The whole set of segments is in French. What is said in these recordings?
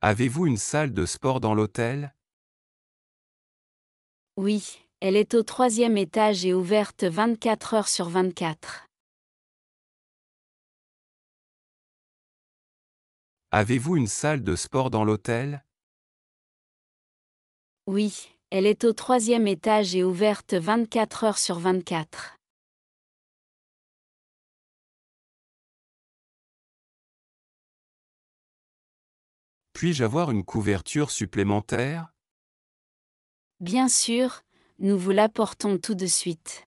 Avez-vous une salle de sport dans l'hôtel? Oui, elle est au 3e étage et ouverte 24 heures sur 24. Avez-vous une salle de sport dans l'hôtel? Oui, elle est au 3e étage et ouverte 24 heures sur 24. Puis-je avoir une couverture supplémentaire? Bien sûr, nous vous l'apportons tout de suite.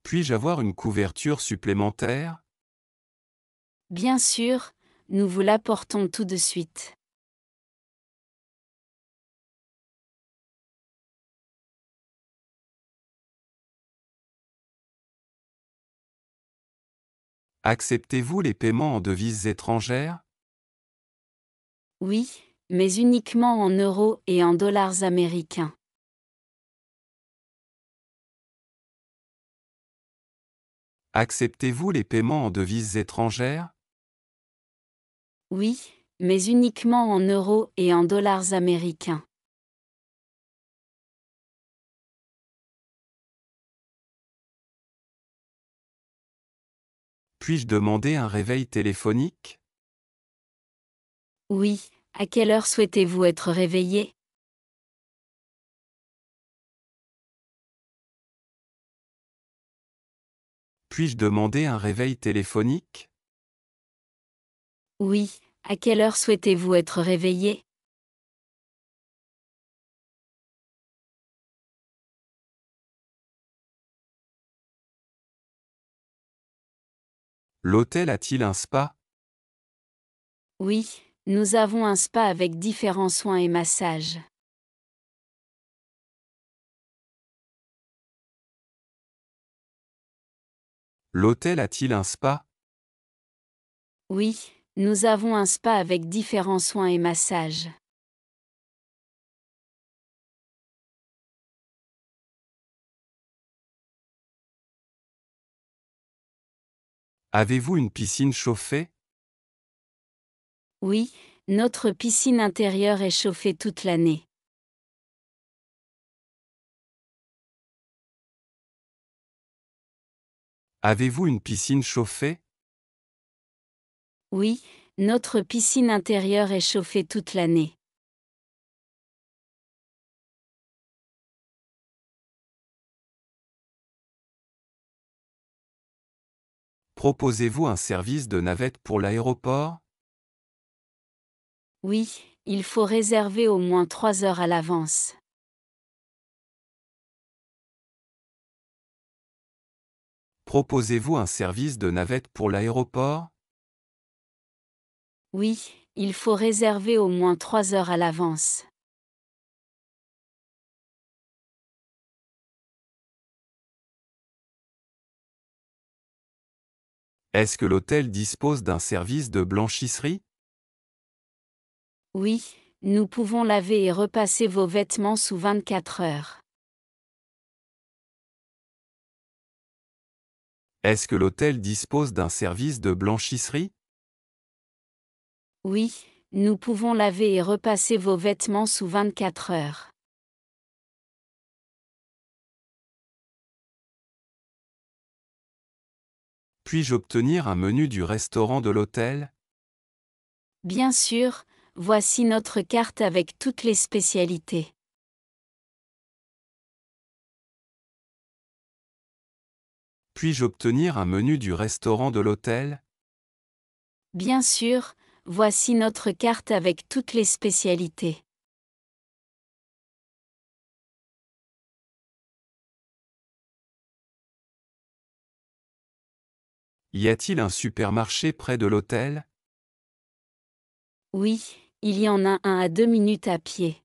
Puis-je avoir une couverture supplémentaire? Bien sûr, nous vous l'apportons tout de suite. Acceptez-vous les paiements en devises étrangères? Oui, mais uniquement en euros et en dollars américains. Acceptez-vous les paiements en devises étrangères? Oui, mais uniquement en euros et en dollars américains. Puis-je demander un réveil téléphonique? Oui, à quelle heure souhaitez-vous être réveillé? Puis-je demander un réveil téléphonique? Oui, à quelle heure souhaitez-vous être réveillé? L'hôtel a-t-il un spa? Oui, nous avons un spa avec différents soins et massages. L'hôtel a-t-il un spa? Oui, nous avons un spa avec différents soins et massages. Avez-vous une piscine chauffée? Oui, notre piscine intérieure est chauffée toute l'année. Avez-vous une piscine chauffée? Oui, notre piscine intérieure est chauffée toute l'année. Proposez-vous un service de navette pour l'aéroport? Oui, il faut réserver au moins 3 heures à l'avance. Proposez-vous un service de navette pour l'aéroport? Oui, il faut réserver au moins 3 heures à l'avance. Est-ce que l'hôtel dispose d'un service de blanchisserie? Oui, nous pouvons laver et repasser vos vêtements sous 24 heures. Est-ce que l'hôtel dispose d'un service de blanchisserie? Oui, nous pouvons laver et repasser vos vêtements sous 24 heures. Puis-je obtenir un menu du restaurant de l'hôtel? Bien sûr, voici notre carte avec toutes les spécialités. Puis-je obtenir un menu du restaurant de l'hôtel? Bien sûr, voici notre carte avec toutes les spécialités. Y a-t-il un supermarché près de l'hôtel? Oui, il y en a un à 2 minutes à pied.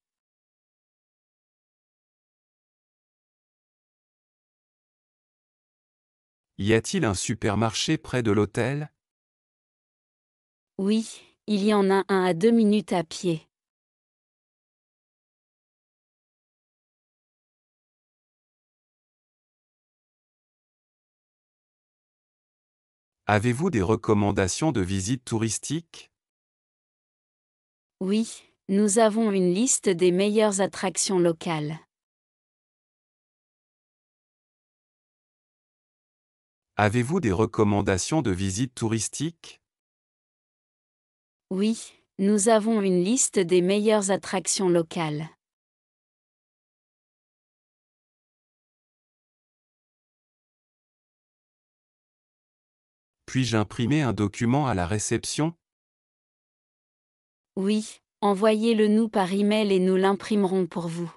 Y a-t-il un supermarché près de l'hôtel? Oui, il y en a un à 2 minutes à pied. Avez-vous des recommandations de visites touristiques? Oui, nous avons une liste des meilleures attractions locales. Avez-vous des recommandations de visites touristiques? Oui, nous avons une liste des meilleures attractions locales. Puis-je imprimer un document à la réception? Oui, envoyez-le nous par email et nous l'imprimerons pour vous.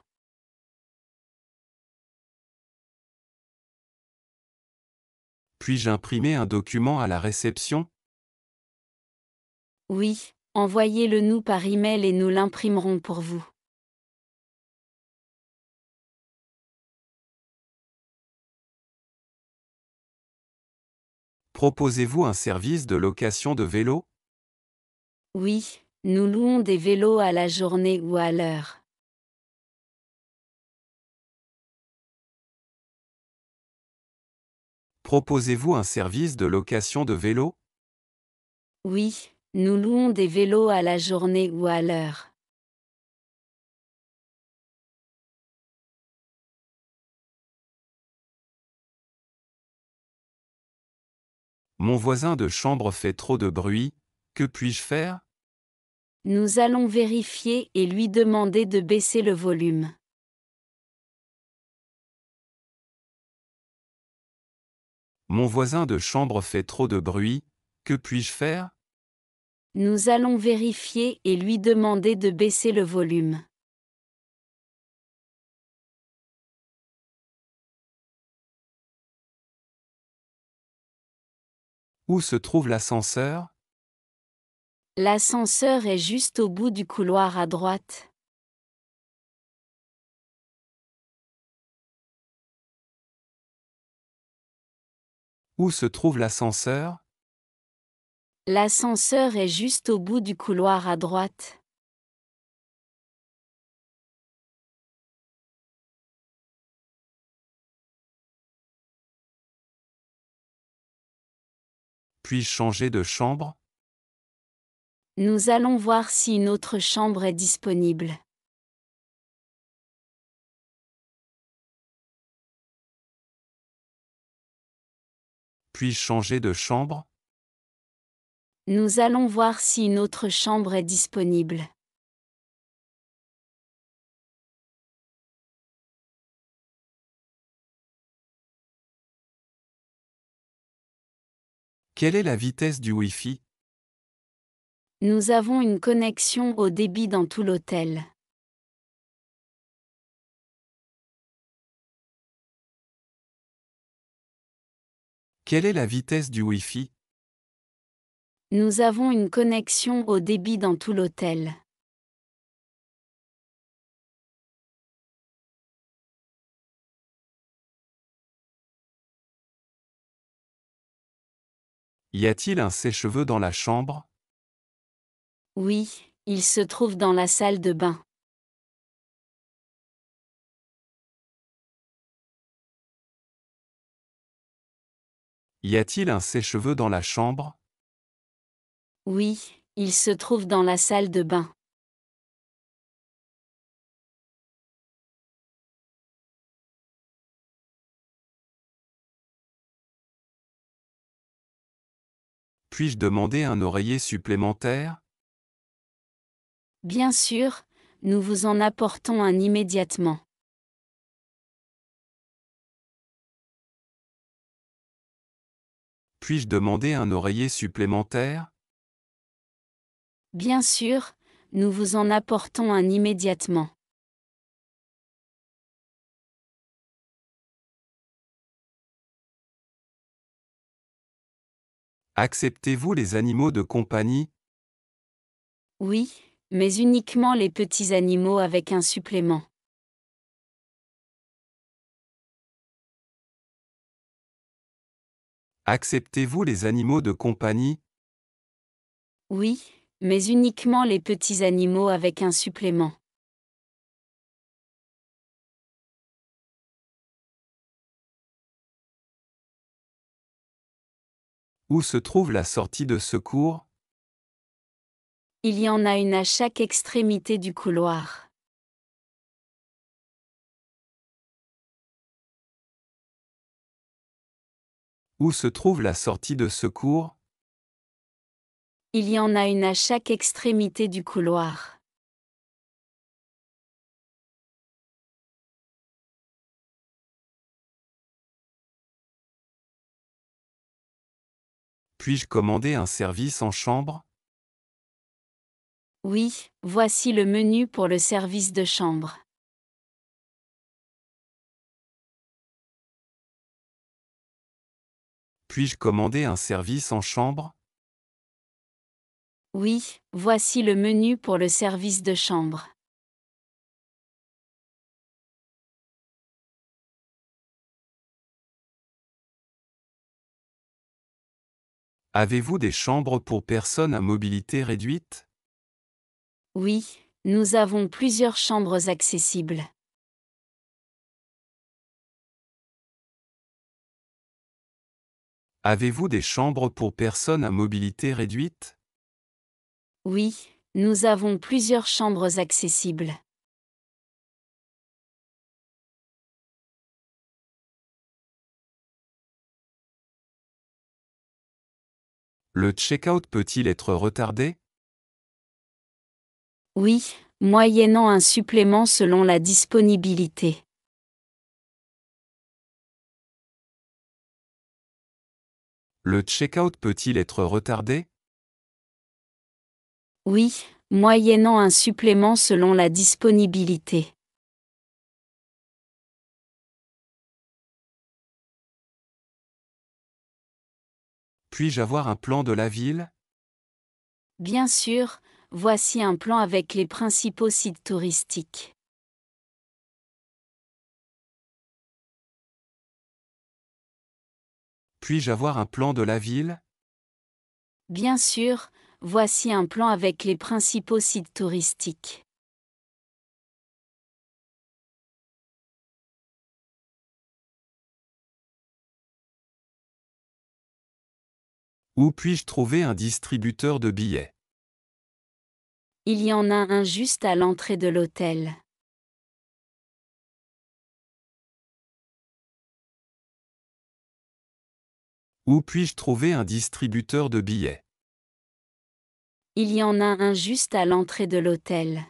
Puis-je imprimer un document à la réception? Oui, envoyez-le nous par email et nous l'imprimerons pour vous. Proposez-vous un service de location de vélo? Oui, nous louons des vélos à la journée ou à l'heure. Proposez-vous un service de location de vélo? Oui, nous louons des vélos à la journée ou à l'heure. Mon voisin de chambre fait trop de bruit, que puis-je faire? Nous allons vérifier et lui demander de baisser le volume. Mon voisin de chambre fait trop de bruit, que puis-je faire? Nous allons vérifier et lui demander de baisser le volume. Où se trouve l'ascenseur? L'ascenseur est juste au bout du couloir à droite. Où se trouve l'ascenseur? L'ascenseur est juste au bout du couloir à droite. Puis-je changer de chambre? Nous allons voir si une autre chambre est disponible. Puis-je changer de chambre? Nous allons voir si une autre chambre est disponible. Quelle est la vitesse du Wi-Fi? Nous avons une connexion au débit dans tout l'hôtel. Quelle est la vitesse du Wi-Fi? Nous avons une connexion au débit dans tout l'hôtel. Y a-t-il un sèche-cheveux dans la chambre? Oui, il se trouve dans la salle de bain. Y a-t-il un sèche-cheveux dans la chambre? Oui, il se trouve dans la salle de bain. Puis-je demander un oreiller supplémentaire? Bien sûr, nous vous en apportons un immédiatement. Puis-je demander un oreiller supplémentaire? Bien sûr, nous vous en apportons un immédiatement. Acceptez-vous les animaux de compagnie? Oui, mais uniquement les petits animaux avec un supplément. Acceptez-vous les animaux de compagnie? Oui, mais uniquement les petits animaux avec un supplément. Où se trouve la sortie de secours? Il y en a une à chaque extrémité du couloir. Où se trouve la sortie de secours? Il y en a une à chaque extrémité du couloir. Puis-je commander un service en chambre? Oui, voici le menu pour le service de chambre. Puis-je commander un service en chambre? Oui, voici le menu pour le service de chambre. Avez-vous des chambres pour personnes à mobilité réduite? Oui, nous avons plusieurs chambres accessibles. Avez-vous des chambres pour personnes à mobilité réduite? Oui, nous avons plusieurs chambres accessibles. Le check-out peut-il être retardé? Oui, moyennant un supplément selon la disponibilité. Le check-out peut-il être retardé? Oui, moyennant un supplément selon la disponibilité. Puis-je avoir un plan de la ville? Bien sûr, voici un plan avec les principaux sites touristiques. Puis-je avoir un plan de la ville? Bien sûr, voici un plan avec les principaux sites touristiques. Où puis-je trouver un distributeur de billets? Il y en a un juste à l'entrée de l'hôtel. Où puis-je trouver un distributeur de billets? Il y en a un juste à l'entrée de l'hôtel.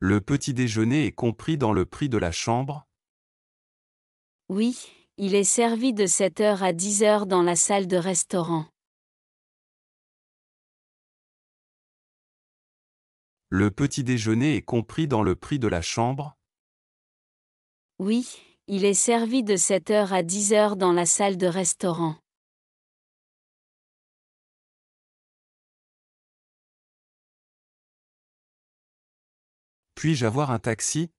Le petit déjeuner est compris dans le prix de la chambre? Oui, il est servi de 7 heures à 10 heures dans la salle de restaurant. Le petit déjeuner est compris dans le prix de la chambre? Oui, il est servi de 7 heures à 10 heures dans la salle de restaurant. Puis-je avoir un taxi?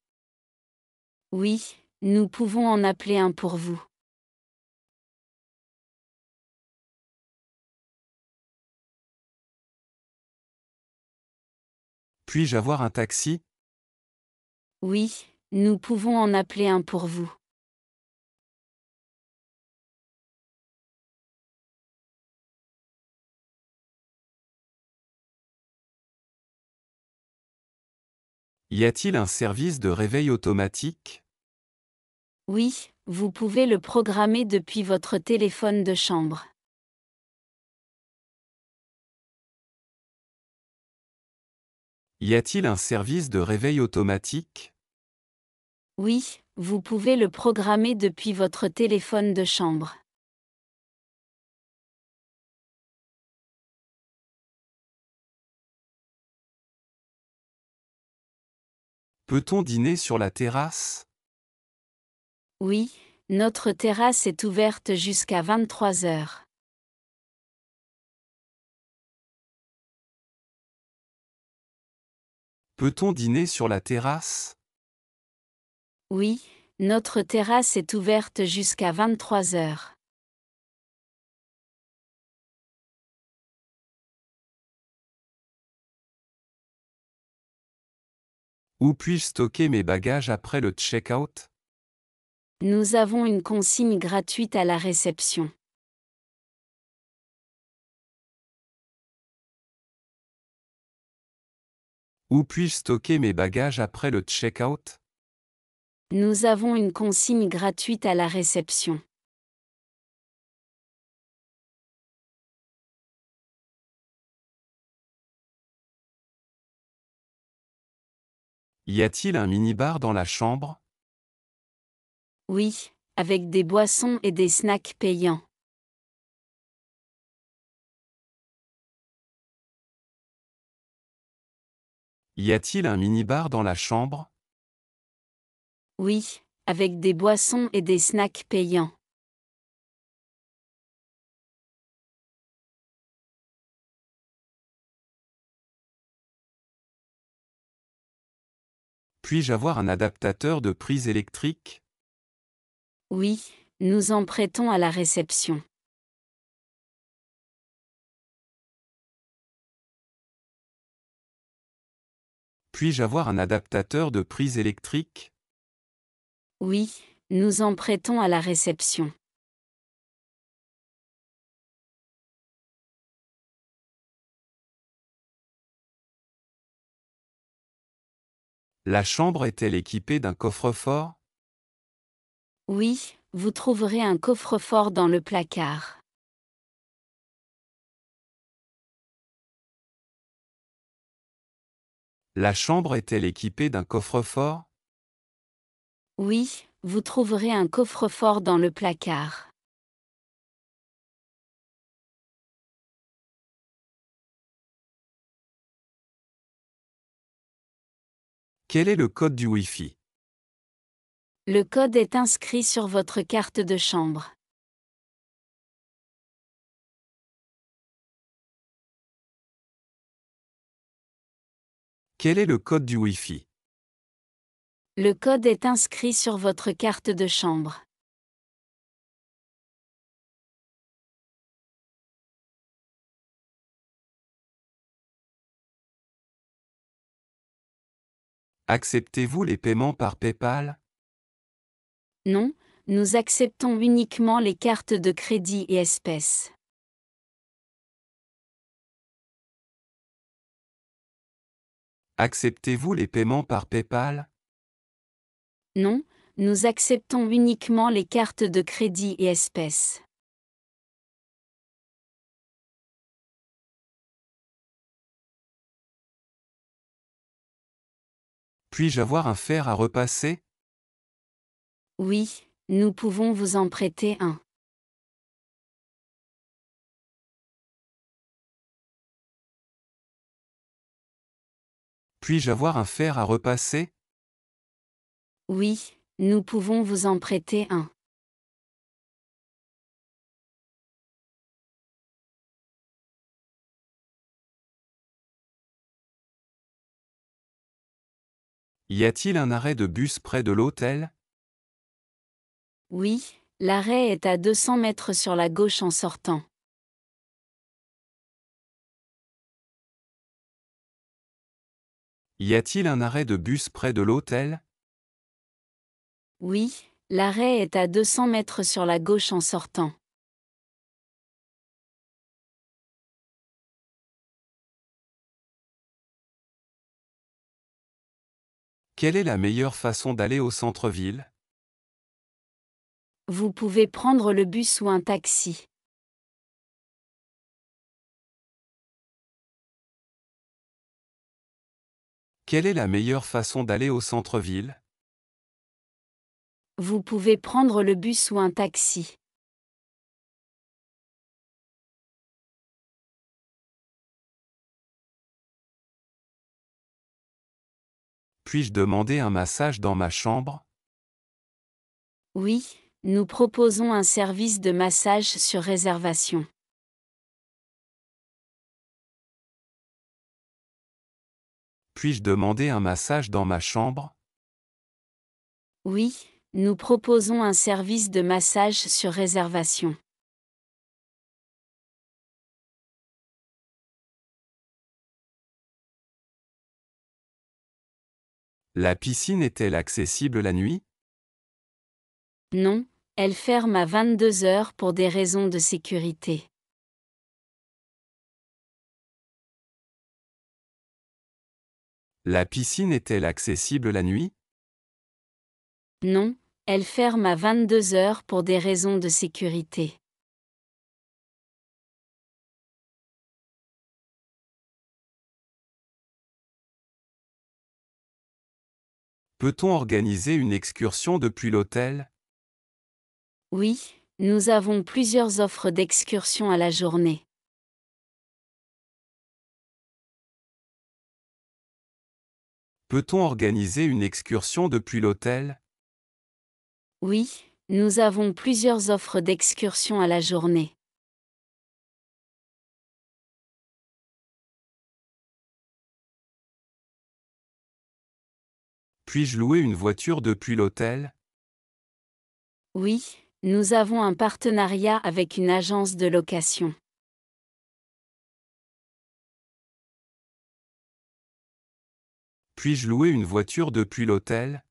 Oui, nous pouvons en appeler un pour vous. Puis-je avoir un taxi? Oui, nous pouvons en appeler un pour vous. Y a-t-il un service de réveil automatique? Oui, vous pouvez le programmer depuis votre téléphone de chambre. Y a-t-il un service de réveil automatique? Oui, vous pouvez le programmer depuis votre téléphone de chambre. Peut-on dîner sur la terrasse? Oui, notre terrasse est ouverte jusqu'à 23 heures. Peut-on dîner sur la terrasse? Oui, notre terrasse est ouverte jusqu'à 23 heures. Où puis-je stocker mes bagages après le check-out? Nous avons une consigne gratuite à la réception. Où puis-je stocker mes bagages après le check-out? Nous avons une consigne gratuite à la réception. Y a-t-il un minibar dans la chambre? Oui, avec des boissons et des snacks payants. Y a-t-il un minibar dans la chambre? Oui, avec des boissons et des snacks payants. Puis-je avoir un adaptateur de prise électrique? Oui, nous en prêtons à la réception. Puis-je avoir un adaptateur de prise électrique? Oui, nous en prêtons à la réception. La chambre est-elle équipée d'un coffre-fort? Oui, vous trouverez un coffre-fort dans le placard. La chambre est-elle équipée d'un coffre-fort? Oui, vous trouverez un coffre-fort dans le placard. Quel est le code du Wi-Fi? Le code est inscrit sur votre carte de chambre. Quel est le code du Wi-Fi? Le code est inscrit sur votre carte de chambre. Acceptez-vous les paiements par PayPal? Non, nous acceptons uniquement les cartes de crédit et espèces. Acceptez-vous les paiements par PayPal? Non, nous acceptons uniquement les cartes de crédit et espèces. Puis-je avoir un fer à repasser? Oui, nous pouvons vous en prêter un. Puis-je avoir un fer à repasser? Oui, nous pouvons vous en prêter un. Y a-t-il un arrêt de bus près de l'hôtel? Oui, l'arrêt est à 200 mètres sur la gauche en sortant. Y a-t-il un arrêt de bus près de l'hôtel? Oui, l'arrêt est à 200 mètres sur la gauche en sortant. Quelle est la meilleure façon d'aller au centre-ville? Vous pouvez prendre le bus ou un taxi. Quelle est la meilleure façon d'aller au centre-ville? Vous pouvez prendre le bus ou un taxi. Puis-je demander un massage dans ma chambre? Oui, nous proposons un service de massage sur réservation. Puis-je demander un massage dans ma chambre? Oui, nous proposons un service de massage sur réservation. La piscine est-elle accessible la nuit? Non, elle ferme à 22 heures pour des raisons de sécurité. La piscine est-elle accessible la nuit? Non, elle ferme à 22 heures pour des raisons de sécurité. Peut-on organiser une excursion depuis l'hôtel? Oui, nous avons plusieurs offres d'excursion à la journée. Peut-on organiser une excursion depuis l'hôtel? Oui, nous avons plusieurs offres d'excursion à la journée. Puis-je louer une voiture depuis l'hôtel? Oui, nous avons un partenariat avec une agence de location. Puis-je louer une voiture depuis l'hôtel?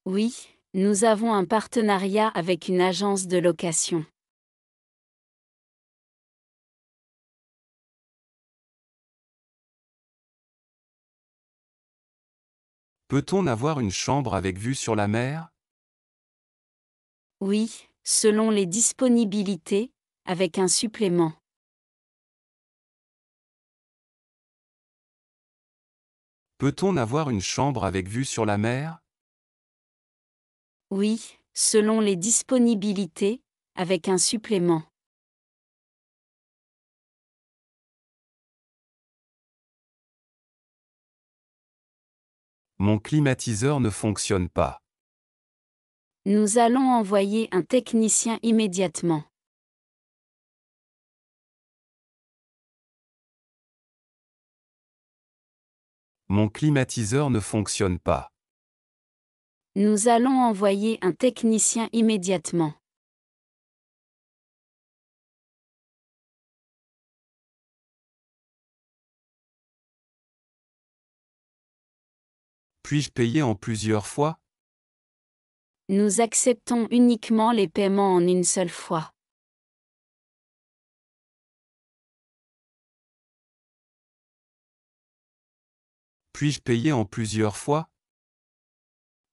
Oui, nous avons un partenariat avec une agence de location. Peut-on avoir une chambre avec vue sur la mer? Oui, selon les disponibilités, avec un supplément. Peut-on avoir une chambre avec vue sur la mer? Oui, selon les disponibilités, avec un supplément. Mon climatiseur ne fonctionne pas. Nous allons envoyer un technicien immédiatement. Mon climatiseur ne fonctionne pas. Nous allons envoyer un technicien immédiatement. Puis-je payer en plusieurs fois? Nous acceptons uniquement les paiements en une seule fois. Puis-je payer en plusieurs fois?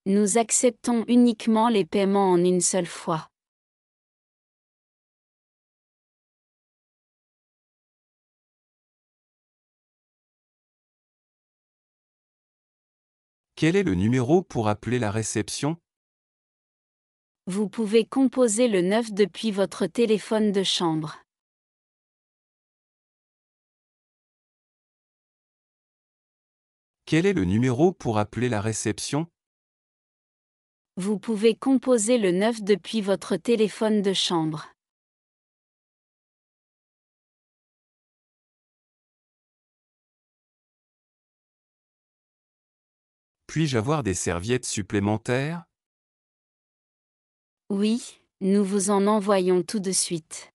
Nous acceptons uniquement les paiements en une seule fois. Quel est le numéro pour appeler la réception? Vous pouvez composer le 9 depuis votre téléphone de chambre. Quel est le numéro pour appeler la réception? Vous pouvez composer le 9 depuis votre téléphone de chambre. Puis-je avoir des serviettes supplémentaires? Oui, nous vous en envoyons tout de suite.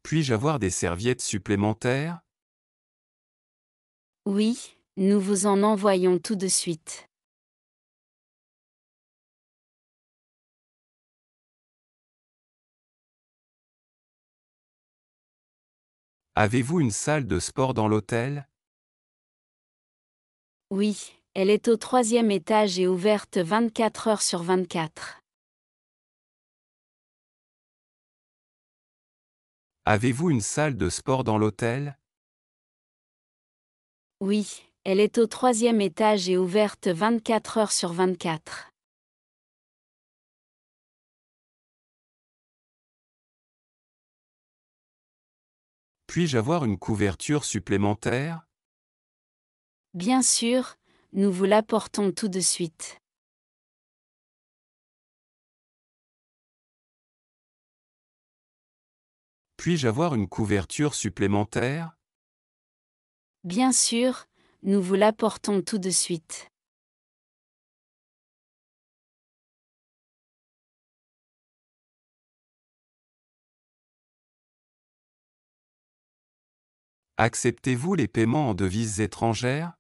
Puis-je avoir des serviettes supplémentaires? Oui, nous vous en envoyons tout de suite. Avez-vous une salle de sport dans l'hôtel? Oui, elle est au 3e étage et ouverte 24 heures sur 24. Avez-vous une salle de sport dans l'hôtel? Oui, elle est au 3e étage et ouverte 24 heures sur 24. Puis-je avoir une couverture supplémentaire? Bien sûr, nous vous l'apportons tout de suite. Puis-je avoir une couverture supplémentaire? Bien sûr, nous vous l'apportons tout de suite. Acceptez-vous les paiements en devises étrangères?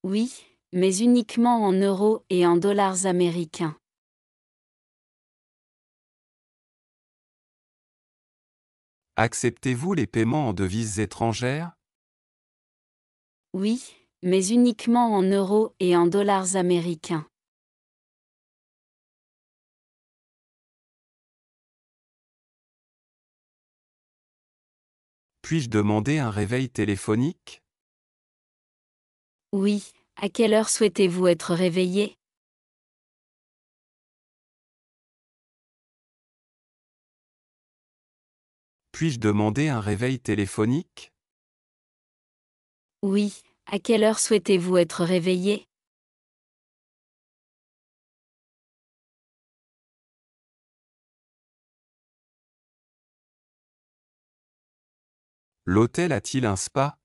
Oui, mais uniquement en euros et en dollars américains. Acceptez-vous les paiements en devises étrangères? Oui, mais uniquement en euros et en dollars américains. Puis-je demander un réveil téléphonique? Oui, à quelle heure souhaitez-vous être réveillé? Puis-je demander un réveil téléphonique? Oui, à quelle heure souhaitez-vous être réveillé? L'hôtel a-t-il un spa?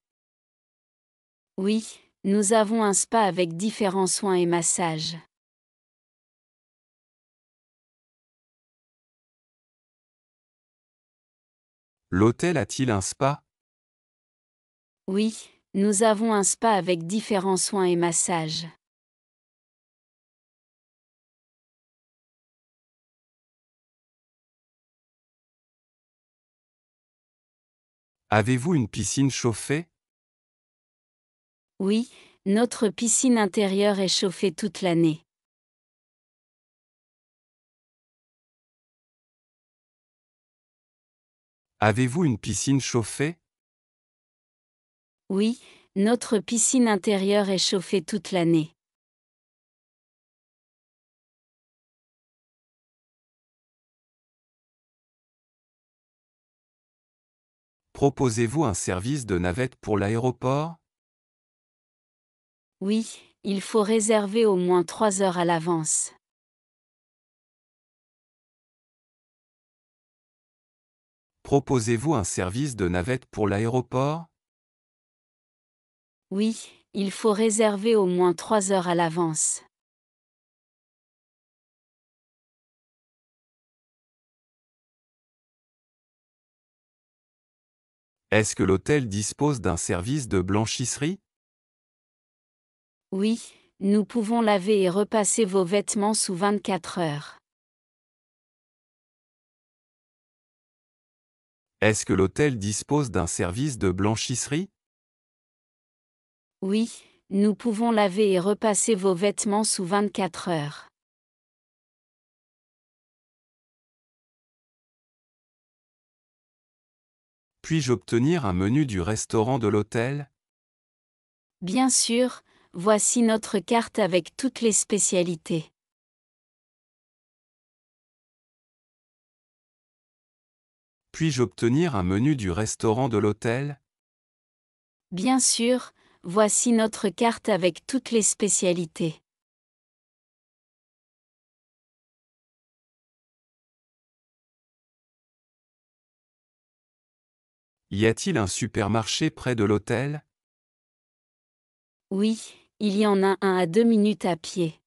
Oui, nous avons un spa avec différents soins et massages. L'hôtel a-t-il un spa? Oui, nous avons un spa avec différents soins et massages. Avez-vous une piscine chauffée? Oui, notre piscine intérieure est chauffée toute l'année. Avez-vous une piscine chauffée? Oui, notre piscine intérieure est chauffée toute l'année. Proposez-vous un service de navette pour l'aéroport? Oui, il faut réserver au moins 3 heures à l'avance. Proposez-vous un service de navette pour l'aéroport? Oui, il faut réserver au moins 3 heures à l'avance. Est-ce que l'hôtel dispose d'un service de blanchisserie? Oui, nous pouvons laver et repasser vos vêtements sous 24 heures. Est-ce que l'hôtel dispose d'un service de blanchisserie? Oui, nous pouvons laver et repasser vos vêtements sous 24 heures. Puis-je obtenir un menu du restaurant de l'hôtel? Bien sûr, voici notre carte avec toutes les spécialités. Puis-je obtenir un menu du restaurant de l'hôtel? Bien sûr, voici notre carte avec toutes les spécialités. Y a-t-il un supermarché près de l'hôtel? Oui, il y en a un à 2 minutes à pied.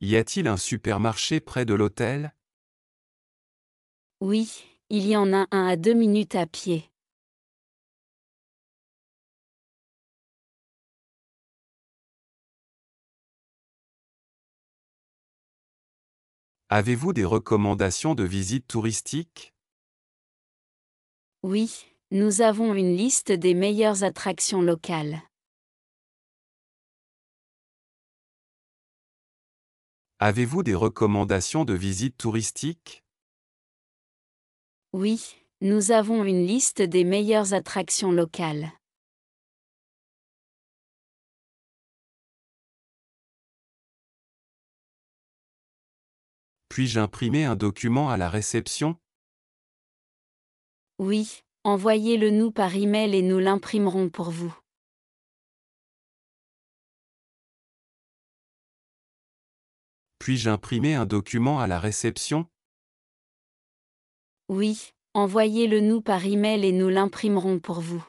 Y a-t-il un supermarché près de l'hôtel? Oui, il y en a un à 2 minutes à pied. Avez-vous des recommandations de visites touristiques? Oui, nous avons une liste des meilleures attractions locales. Avez-vous des recommandations de visites touristiques? Oui, nous avons une liste des meilleures attractions locales. Puis-je imprimer un document à la réception? Oui, envoyez-le nous par email et nous l'imprimerons pour vous. Puis-je imprimer un document à la réception? Oui, envoyez-le nous par email et nous l'imprimerons pour vous.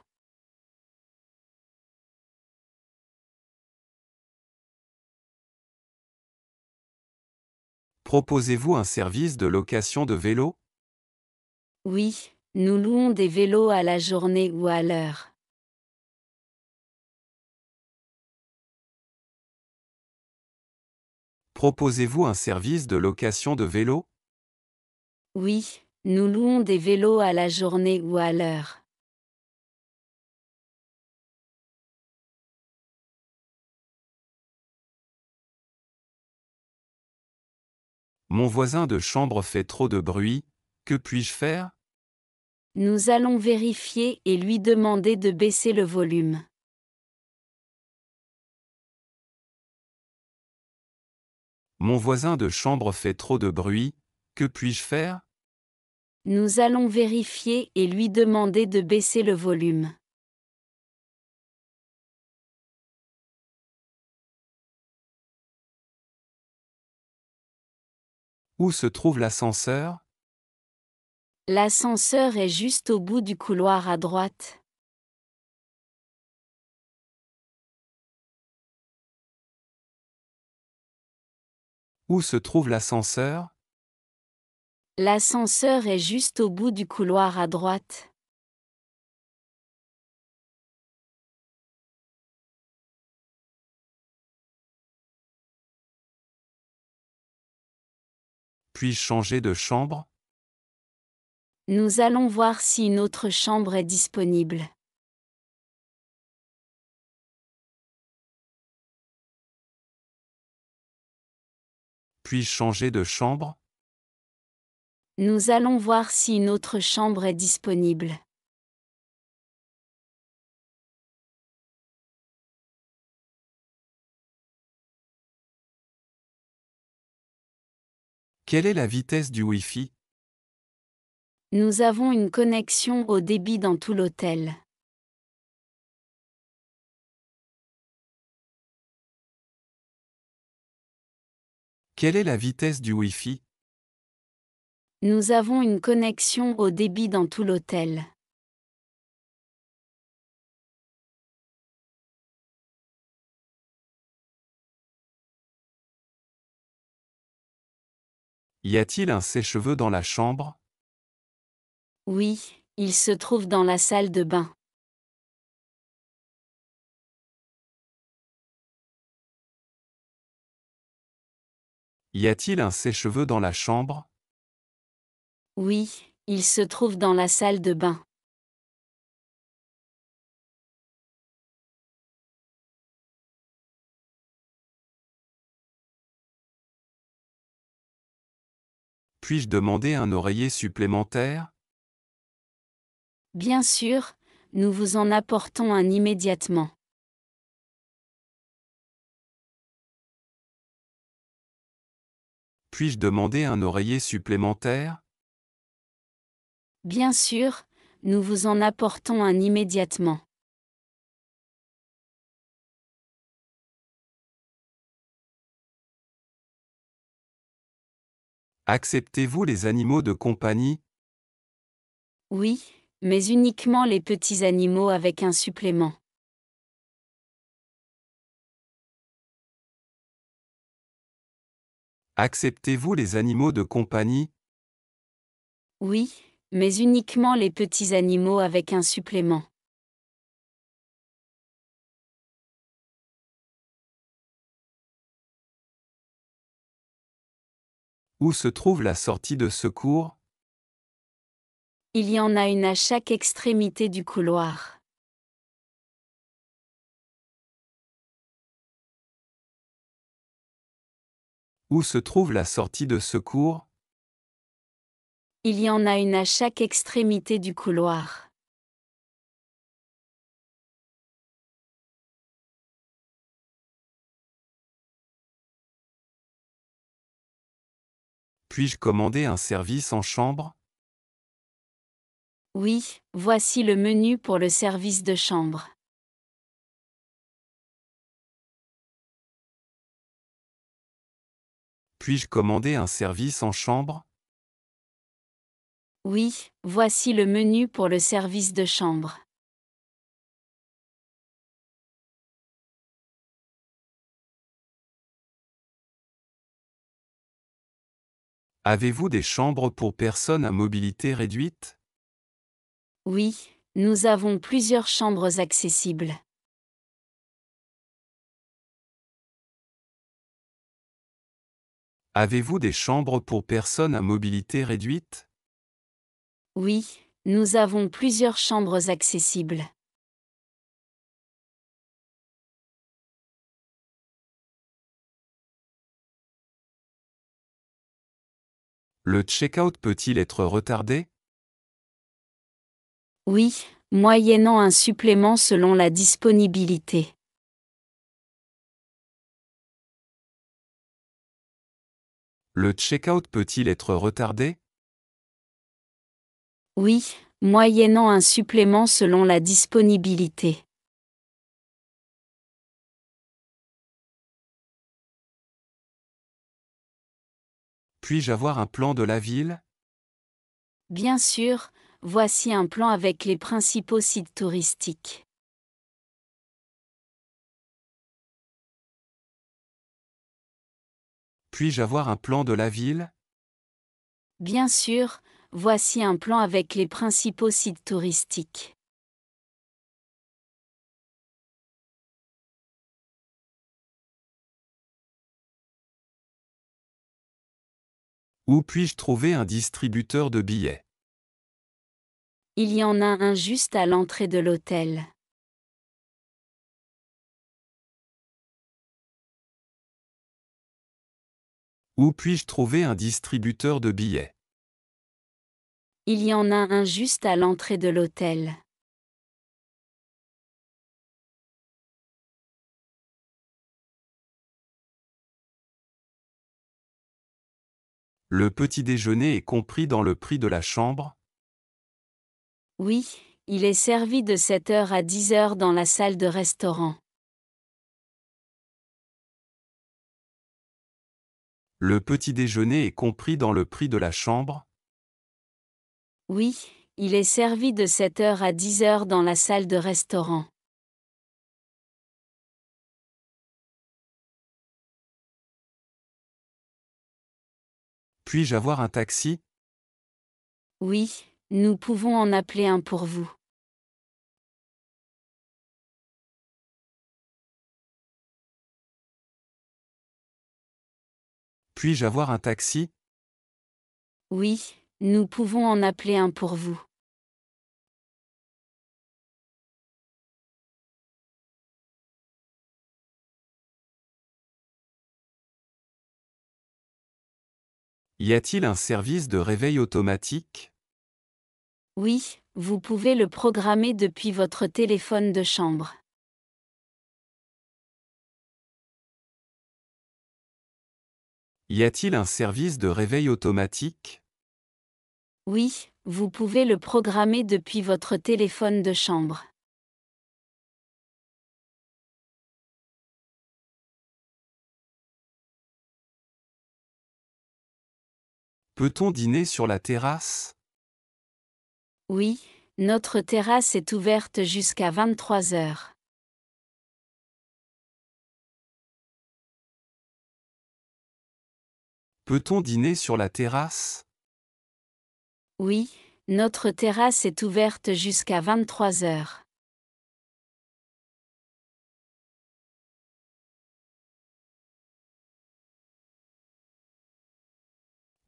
Proposez-vous un service de location de vélo? Oui, nous louons des vélos à la journée ou à l'heure. Proposez-vous un service de location de vélo? Oui, nous louons des vélos à la journée ou à l'heure. Mon voisin de chambre fait trop de bruit, que puis-je faire? Nous allons vérifier et lui demander de baisser le volume. Mon voisin de chambre fait trop de bruit, que puis-je faire? Nous allons vérifier et lui demander de baisser le volume. Où se trouve l'ascenseur? L'ascenseur est juste au bout du couloir à droite. Où se trouve l'ascenseur? L'ascenseur est juste au bout du couloir à droite. Puis-je changer de chambre? Nous allons voir si une autre chambre est disponible. Puis-je changer de chambre? Nous allons voir si une autre chambre est disponible. Quelle est la vitesse du Wi-Fi? Nous avons une connexion au débit dans tout l'hôtel. Quelle est la vitesse du Wi-Fi? Nous avons une connexion au débit dans tout l'hôtel. Y a-t-il un sèche-cheveux dans la chambre? Oui, il se trouve dans la salle de bain. Y a-t-il un sèche-cheveux dans la chambre? Oui, il se trouve dans la salle de bain. Puis-je demander un oreiller supplémentaire? Bien sûr, nous vous en apportons un immédiatement. Puis-je demander un oreiller supplémentaire? Bien sûr, nous vous en apportons un immédiatement. Acceptez-vous les animaux de compagnie? Oui, mais uniquement les petits animaux avec un supplément. Acceptez-vous les animaux de compagnie? Oui, mais uniquement les petits animaux avec un supplément. Où se trouve la sortie de secours? Il y en a une à chaque extrémité du couloir. Où se trouve la sortie de secours? Il y en a une à chaque extrémité du couloir. Puis-je commander un service en chambre? Oui, voici le menu pour le service de chambre. Puis-je commander un service en chambre? Oui, voici le menu pour le service de chambre. Avez-vous des chambres pour personnes à mobilité réduite? Oui, nous avons plusieurs chambres accessibles. Avez-vous des chambres pour personnes à mobilité réduite? Oui, nous avons plusieurs chambres accessibles. Le check-out peut-il être retardé? Oui, moyennant un supplément selon la disponibilité. Le check-out peut-il être retardé? Oui, moyennant un supplément selon la disponibilité. Puis-je avoir un plan de la ville? Bien sûr, voici un plan avec les principaux sites touristiques. Puis-je avoir un plan de la ville? Bien sûr, voici un plan avec les principaux sites touristiques. Où puis-je trouver un distributeur de billets? Il y en a un juste à l'entrée de l'hôtel. Où puis-je trouver un distributeur de billets? Il y en a un juste à l'entrée de l'hôtel. Le petit déjeuner est compris dans le prix de la chambre? Oui, il est servi de 7 heures à 10 heures dans la salle de restaurant. Le petit déjeuner est compris dans le prix de la chambre? Oui, il est servi de 7 heures à 10 heures dans la salle de restaurant. Puis-je avoir un taxi? Oui, nous pouvons en appeler un pour vous. Puis-je avoir un taxi? Oui, nous pouvons en appeler un pour vous. Y a-t-il un service de réveil automatique? Oui, vous pouvez le programmer depuis votre téléphone de chambre. Y a-t-il un service de réveil automatique? Oui, vous pouvez le programmer depuis votre téléphone de chambre. Peut-on dîner sur la terrasse? Oui, notre terrasse est ouverte jusqu'à 23 heures. Peut-on dîner sur la terrasse? Oui, notre terrasse est ouverte jusqu'à 23 heures.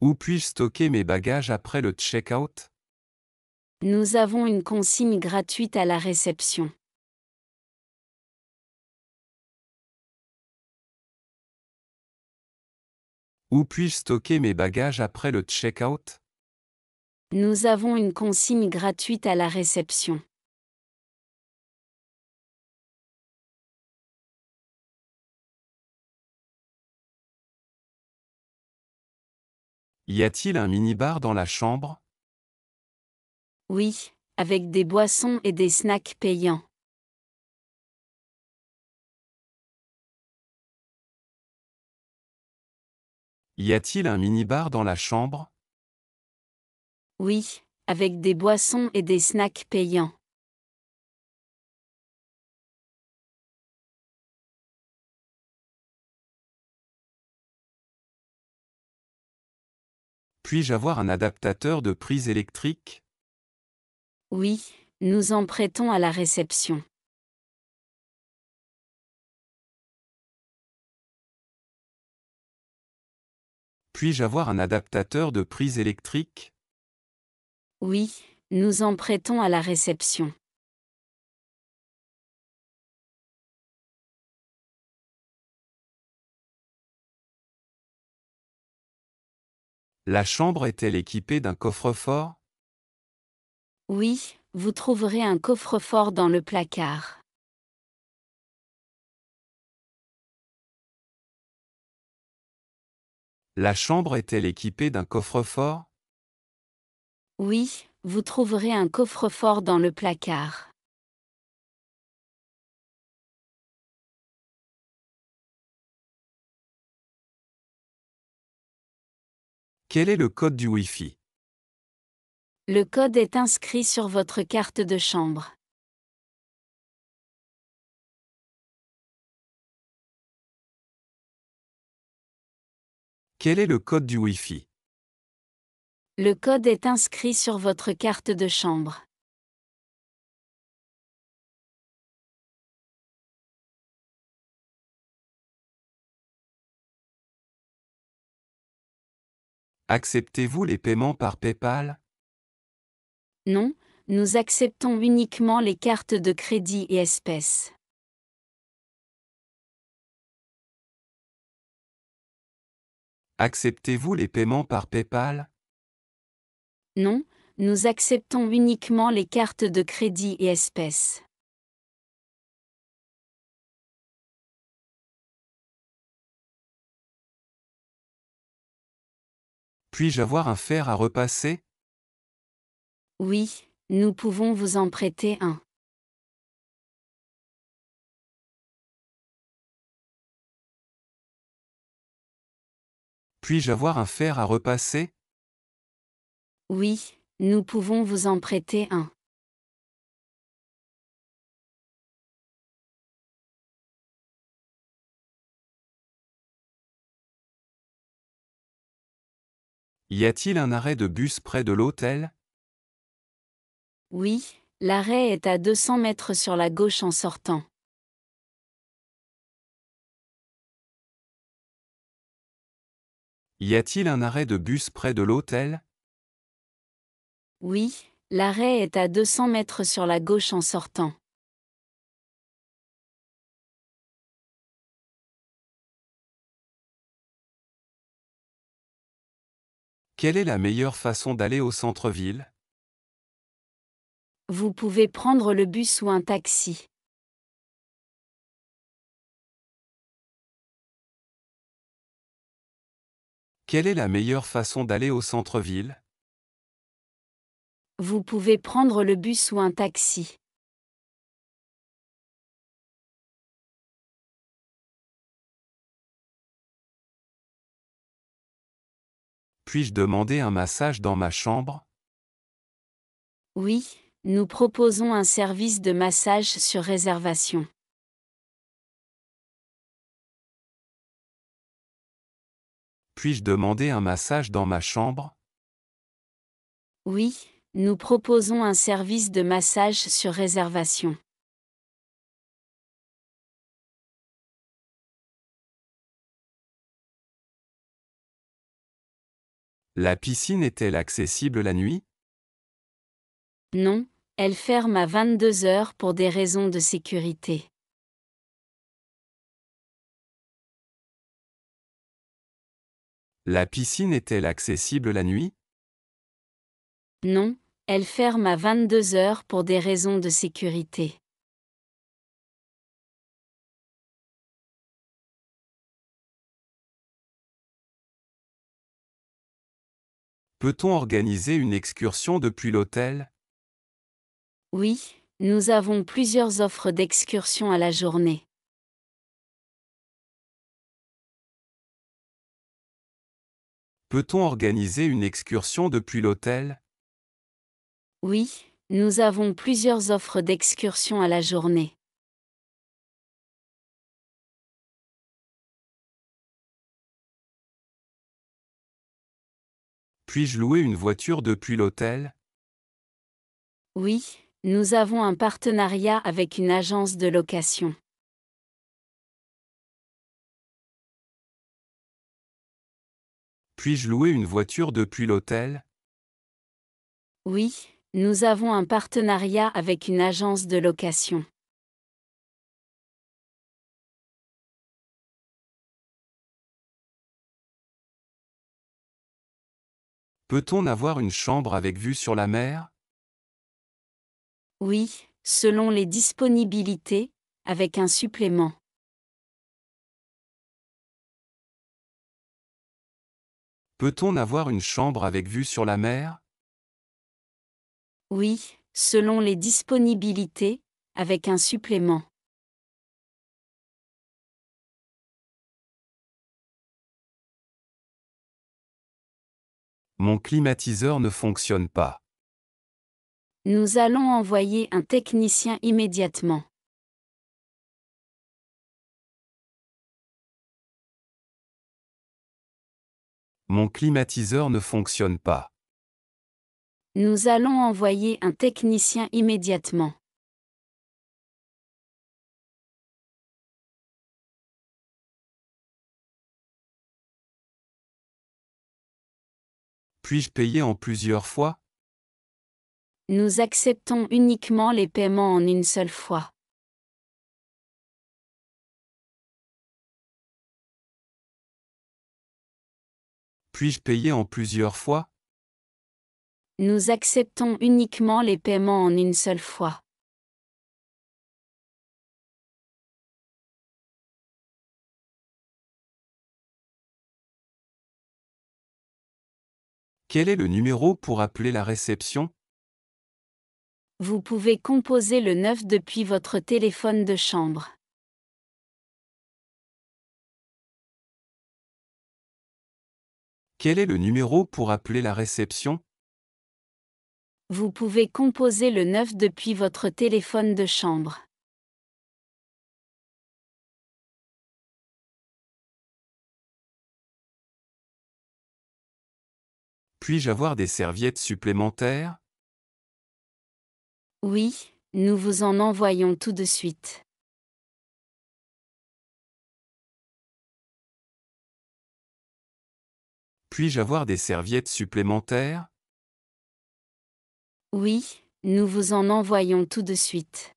Où puis-je stocker mes bagages après le check-out? Nous avons une consigne gratuite à la réception. Où puis-je stocker mes bagages après le check-out? Nous avons une consigne gratuite à la réception. Y a-t-il un minibar dans la chambre? Oui, avec des boissons et des snacks payants. Y a-t-il un minibar dans la chambre? Oui, avec des boissons et des snacks payants. Puis-je avoir un adaptateur de prise électrique? Oui, nous en prêtons à la réception. Puis-je avoir un adaptateur de prise électrique? Oui, nous en prêtons à la réception. La chambre est-elle équipée d'un coffre-fort? Oui, vous trouverez un coffre-fort dans le placard. La chambre est-elle équipée d'un coffre-fort? Oui, vous trouverez un coffre-fort dans le placard. Quel est le code du Wi-Fi? Le code est inscrit sur votre carte de chambre. Quel est le code du Wi-Fi? Le code est inscrit sur votre carte de chambre. Acceptez-vous les paiements par PayPal? Non, nous acceptons uniquement les cartes de crédit et espèces. Acceptez-vous les paiements par PayPal? Non, nous acceptons uniquement les cartes de crédit et espèces. Puis-je avoir un fer à repasser? Oui, nous pouvons vous en prêter un. Puis-je avoir un fer à repasser? Oui, nous pouvons vous en prêter un. Y a-t-il un arrêt de bus près de l'hôtel? Oui, l'arrêt est à 200 mètres sur la gauche en sortant. Y a-t-il un arrêt de bus près de l'hôtel? Oui, l'arrêt est à 200 mètres sur la gauche en sortant. Quelle est la meilleure façon d'aller au centre-ville? Vous pouvez prendre le bus ou un taxi. Quelle est la meilleure façon d'aller au centre-ville? Vous pouvez prendre le bus ou un taxi. Puis-je demander un massage dans ma chambre? Oui, nous proposons un service de massage sur réservation. Puis-je demander un massage dans ma chambre? Oui, nous proposons un service de massage sur réservation. La piscine est-elle accessible la nuit? Non, elle ferme à 22 heures pour des raisons de sécurité. La piscine est-elle accessible la nuit? Non, elle ferme à 22 heures pour des raisons de sécurité. Peut-on organiser une excursion depuis l'hôtel? Oui, nous avons plusieurs offres d'excursion à la journée. Peut-on organiser une excursion depuis l'hôtel? Oui, nous avons plusieurs offres d'excursion à la journée. Puis-je louer une voiture depuis l'hôtel? Oui, nous avons un partenariat avec une agence de location. Puis-je louer une voiture depuis l'hôtel? Oui, nous avons un partenariat avec une agence de location. Peut-on avoir une chambre avec vue sur la mer? Oui, selon les disponibilités, avec un supplément. Peut-on avoir une chambre avec vue sur la mer? Oui, selon les disponibilités, avec un supplément. Mon climatiseur ne fonctionne pas. Nous allons envoyer un technicien immédiatement. Mon climatiseur ne fonctionne pas. Nous allons envoyer un technicien immédiatement. Puis-je payer en plusieurs fois? Nous acceptons uniquement les paiements en une seule fois. Puis-je payer en plusieurs fois? Nous acceptons uniquement les paiements en une seule fois. Quel est le numéro pour appeler la réception? Vous pouvez composer le 9 depuis votre téléphone de chambre. Quel est le numéro pour appeler la réception? Vous pouvez composer le 9 depuis votre téléphone de chambre. Puis-je avoir des serviettes supplémentaires? Oui, nous vous en envoyons tout de suite. Puis-je avoir des serviettes supplémentaires? Oui, nous vous en envoyons tout de suite.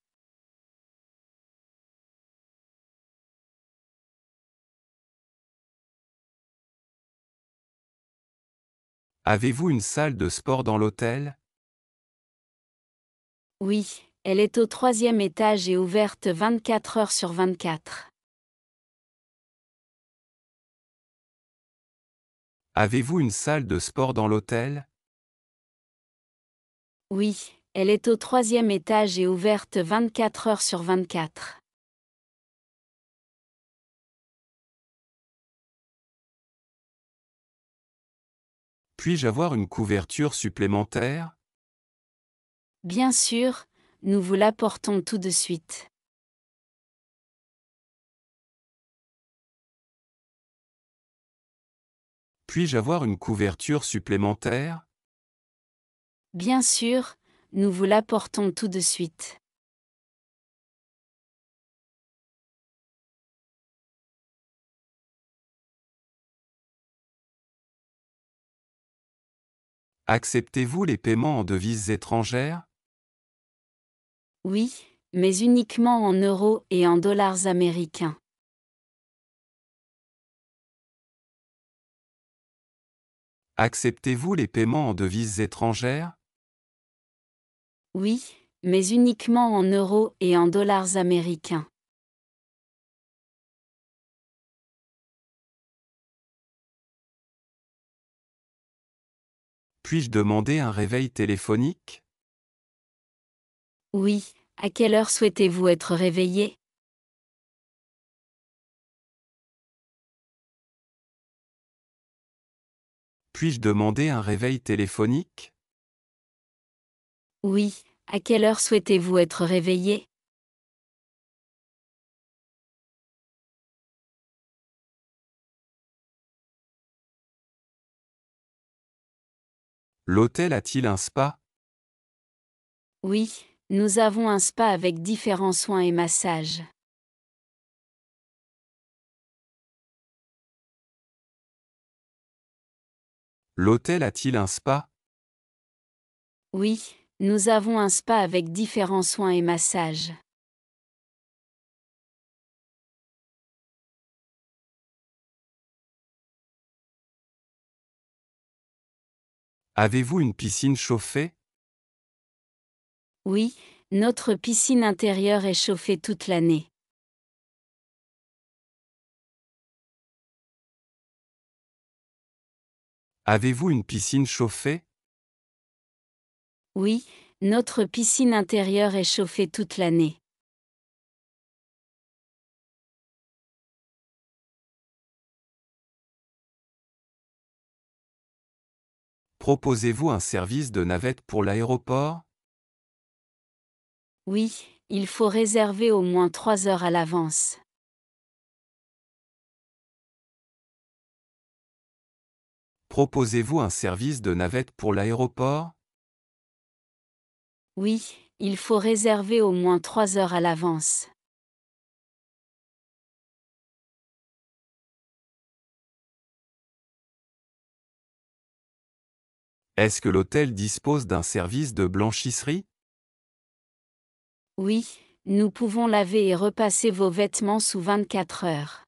Avez-vous une salle de sport dans l'hôtel? Oui, elle est au 3e étage et ouverte 24 heures sur 24. Avez-vous une salle de sport dans l'hôtel? Oui, elle est au 3e étage et ouverte 24 heures sur 24. Puis-je avoir une couverture supplémentaire? Bien sûr, nous vous l'apportons tout de suite. Puis-je avoir une couverture supplémentaire? Bien sûr, nous vous l'apportons tout de suite. Acceptez-vous les paiements en devises étrangères? Oui, mais uniquement en euros et en dollars américains. Acceptez-vous les paiements en devises étrangères? Oui, mais uniquement en euros et en dollars américains. Puis-je demander un réveil téléphonique? Oui, à quelle heure souhaitez-vous être réveillé? Puis-je demander un réveil téléphonique? Oui, à quelle heure souhaitez-vous être réveillé? L'hôtel a-t-il un spa? Oui, nous avons un spa avec différents soins et massages. L'hôtel a-t-il un spa? Oui, nous avons un spa avec différents soins et massages. Avez-vous une piscine chauffée? Oui, notre piscine intérieure est chauffée toute l'année. Avez-vous une piscine chauffée? Oui, notre piscine intérieure est chauffée toute l'année. Proposez-vous un service de navette pour l'aéroport? Oui, il faut réserver au moins 3 heures à l'avance. Proposez-vous un service de navette pour l'aéroport? Oui, il faut réserver au moins 3 heures à l'avance. Est-ce que l'hôtel dispose d'un service de blanchisserie? Oui, nous pouvons laver et repasser vos vêtements sous 24 heures.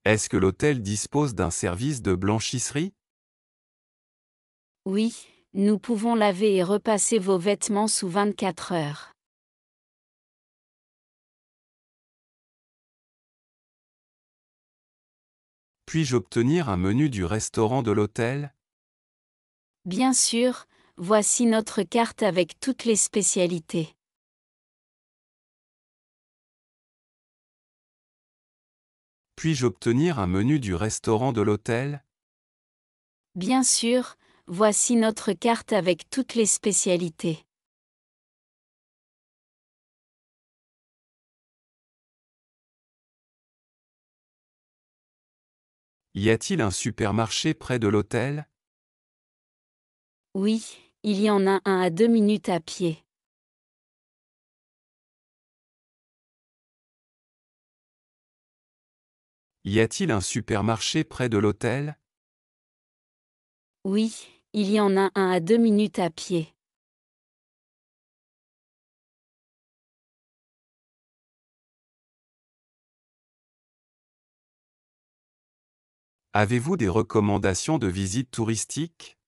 Est-ce que l'hôtel dispose d'un service de blanchisserie? Oui, nous pouvons laver et repasser vos vêtements sous 24 heures. Puis-je obtenir un menu du restaurant de l'hôtel? Bien sûr, voici notre carte avec toutes les spécialités. Puis-je obtenir un menu du restaurant de l'hôtel? Bien sûr, voici notre carte avec toutes les spécialités. Y a-t-il un supermarché près de l'hôtel? Oui, il y en a un à 2 minutes à pied. Y a-t-il un supermarché près de l'hôtel? Oui, il y en a un à 2 minutes à pied. Avez-vous des recommandations de visites touristiques?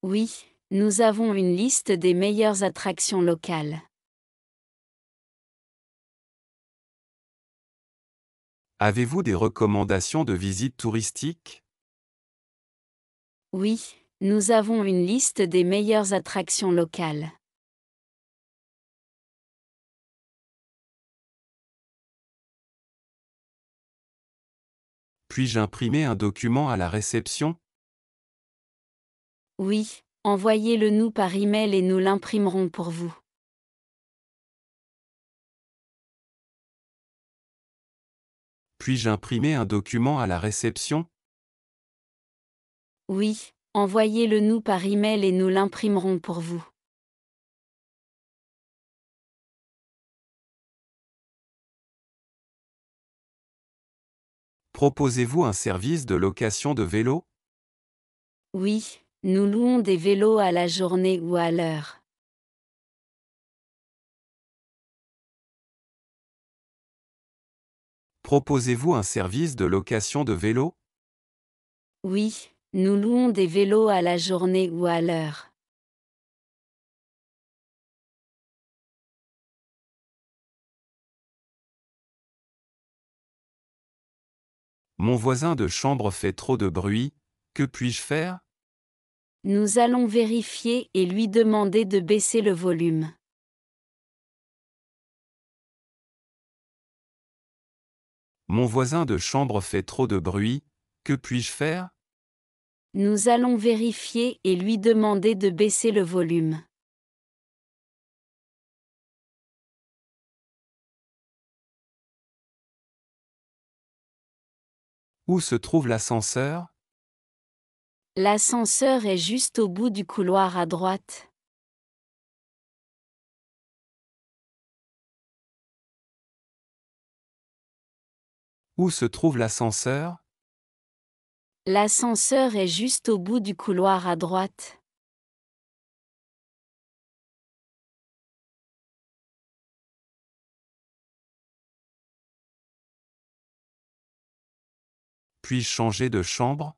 Oui, nous avons une liste des meilleures attractions locales. Avez-vous des recommandations de visites touristiques? Oui, nous avons une liste des meilleures attractions locales. Puis-je imprimer un document à la réception? Oui, envoyez-le nous par email et nous l'imprimerons pour vous. Puis-je imprimer un document à la réception? Oui, envoyez-le nous par email et nous l'imprimerons pour vous. Proposez-vous un service de location de vélo? Oui, nous louons des vélos à la journée ou à l'heure. Proposez-vous un service de location de vélo? Oui, nous louons des vélos à la journée ou à l'heure. Mon voisin de chambre fait trop de bruit, que puis-je faire? Nous allons vérifier et lui demander de baisser le volume. Mon voisin de chambre fait trop de bruit, que puis-je faire? Nous allons vérifier et lui demander de baisser le volume. Où se trouve l'ascenseur? L'ascenseur est juste au bout du couloir à droite. Où se trouve l'ascenseur? L'ascenseur est juste au bout du couloir à droite. Puis-je changer de chambre?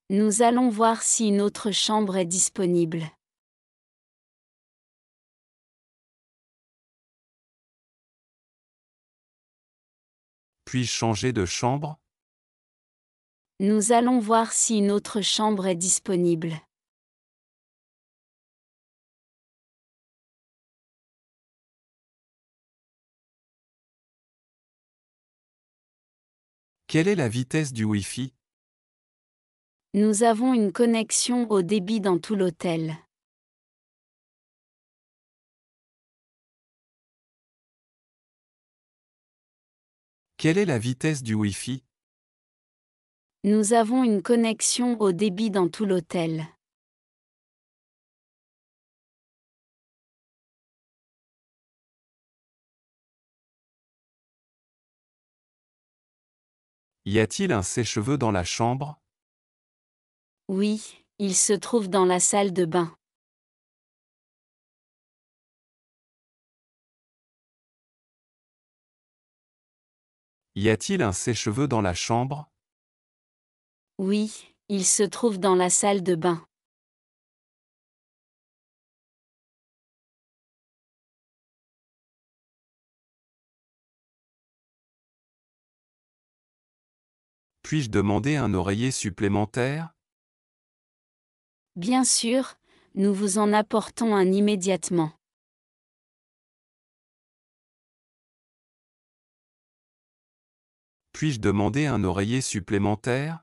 Nous allons voir si une autre chambre est disponible. Puis-je changer de chambre? Nous allons voir si une autre chambre est disponible. Quelle est la vitesse du Wi-Fi? Nous avons une connexion au débit dans tout l'hôtel. Quelle est la vitesse du Wi-Fi? Nous avons une connexion au débit dans tout l'hôtel. Y a-t-il un sèche-cheveux dans la chambre? Oui, il se trouve dans la salle de bain. Y a-t-il un sèche-cheveux dans la chambre? Oui, il se trouve dans la salle de bain. Puis-je demander un oreiller supplémentaire? Bien sûr, nous vous en apportons un immédiatement. Puis-je demander un oreiller supplémentaire?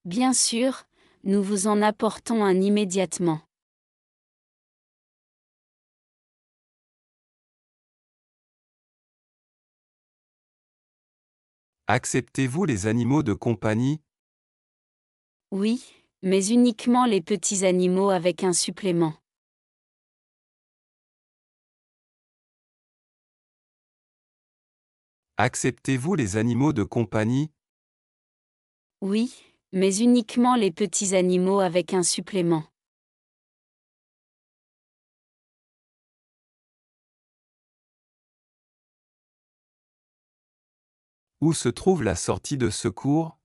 Bien sûr, nous vous en apportons un immédiatement. Acceptez-vous les animaux de compagnie? Oui, mais uniquement les petits animaux avec un supplément. Acceptez-vous les animaux de compagnie? Oui, mais uniquement les petits animaux avec un supplément. Où se trouve la sortie de secours?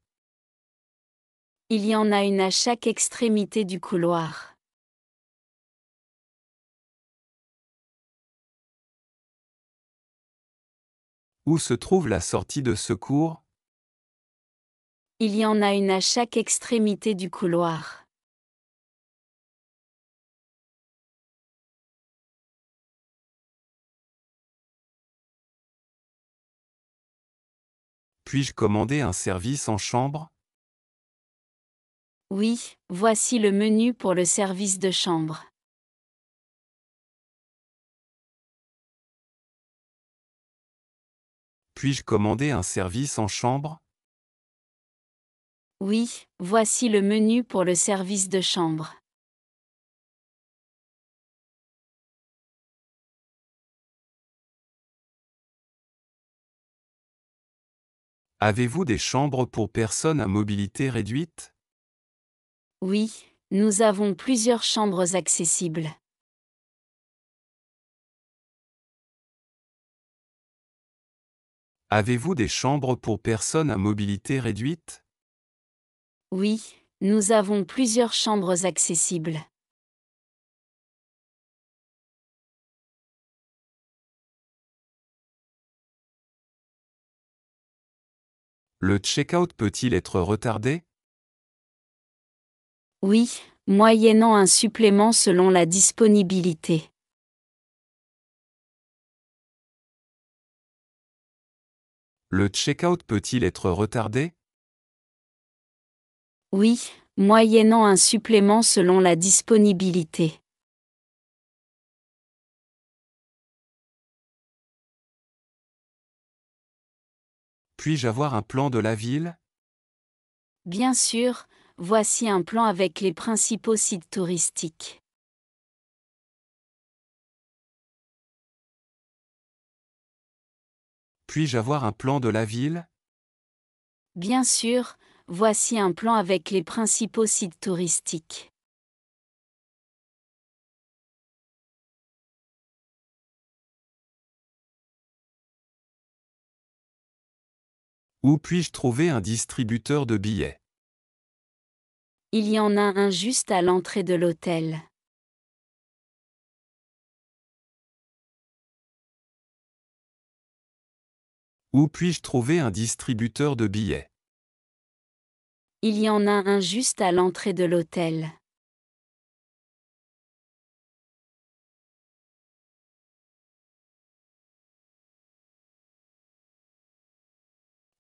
Il y en a une à chaque extrémité du couloir. Où se trouve la sortie de secours? Il y en a une à chaque extrémité du couloir. Puis-je commander un service en chambre? Oui, voici le menu pour le service de chambre. Puis-je commander un service en chambre? Oui, voici le menu pour le service de chambre. Avez-vous des chambres pour personnes à mobilité réduite? Oui, nous avons plusieurs chambres accessibles. Avez-vous des chambres pour personnes à mobilité réduite? Oui, nous avons plusieurs chambres accessibles. Le check-out peut-il être retardé? Oui, moyennant un supplément selon la disponibilité. Le check-out peut-il être retardé? Oui, moyennant un supplément selon la disponibilité. Puis-je avoir un plan de la ville? Bien sûr, voici un plan avec les principaux sites touristiques. Puis-je avoir un plan de la ville? Bien sûr, voici un plan avec les principaux sites touristiques. Où puis-je trouver un distributeur de billets? Il y en a un juste à l'entrée de l'hôtel. Où puis-je trouver un distributeur de billets? Il y en a un juste à l'entrée de l'hôtel.